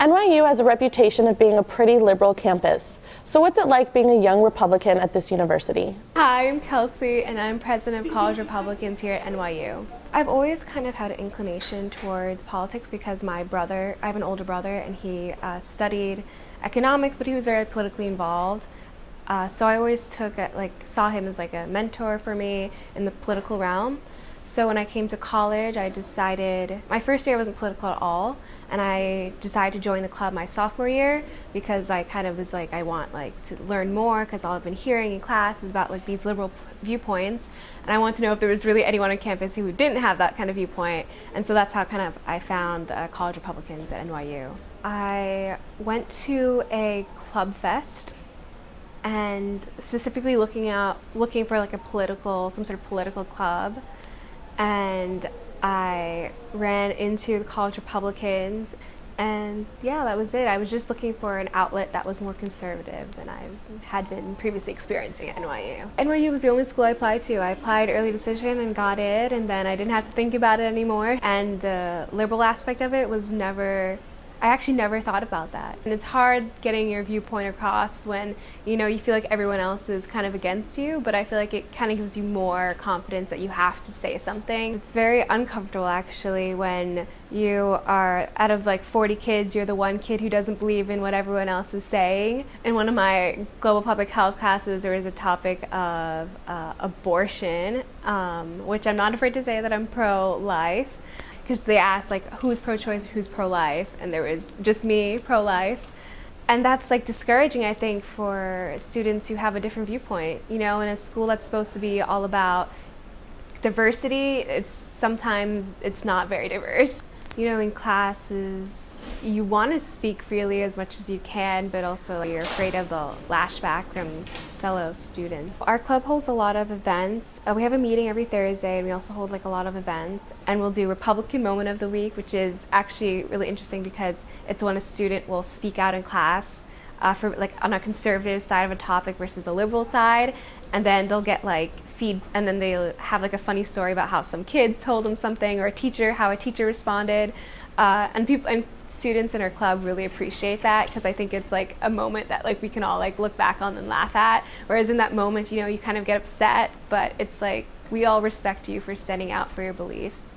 NYU has a reputation of being a pretty liberal campus. So what's it like being a young Republican at this university? Hi, I'm Kelsey, and I'm president of College Republicans here at NYU. I've always kind of had an inclination towards politics because I have an older brother, and he studied economics, but he was very politically involved. So I always saw him as like a mentor for me in the political realm. So when I came to college, my first year wasn't political at all, and I decided to join the club my sophomore year because I kind of was like, I want to learn more because all I've been hearing in class is about these liberal viewpoints, and I want to know if there was really anyone on campus who didn't have that kind of viewpoint. And so that's how I found College Republicans at NYU. I went to a club fest, and specifically looking for some sort of political club. And I ran into the College Republicans, and yeah, that was it. I was just looking for an outlet that was more conservative than I had been previously experiencing at NYU. NYU was the only school I applied to. I applied early decision and got it, and then I didn't have to think about it anymore. And the liberal aspect of it I actually never thought about that. And it's hard getting your viewpoint across when you feel like everyone else is kind of against you, but I feel like it kind of gives you more confidence that you have to say something. It's very uncomfortable actually when you are, out of 40 kids, you're the one kid who doesn't believe in what everyone else is saying. In one of my global public health classes, there was a topic of abortion, which I'm not afraid to say that I'm pro-life, because they asked who's pro-choice, who's pro-life, and there was just me, pro-life. And that's discouraging, I think, for students who have a different viewpoint. In a school that's supposed to be all about diversity, sometimes it's not very diverse. In classes, you want to speak freely as much as you can, but also you're afraid of the lashback from fellow students. Our club holds a lot of events. We have a meeting every Thursday, and we also hold a lot of events. And we'll do Republican Moment of the Week, which is actually really interesting because it's when a student will speak out in class for on a conservative side of a topic versus a liberal side, and then they'll get and then they'll have a funny story about how some kids told them something, or how a teacher responded. And students in our club really appreciate that because I think it's a moment that we can all look back on and laugh at. Whereas in that moment, you kind of get upset, but it's we all respect you for standing out for your beliefs.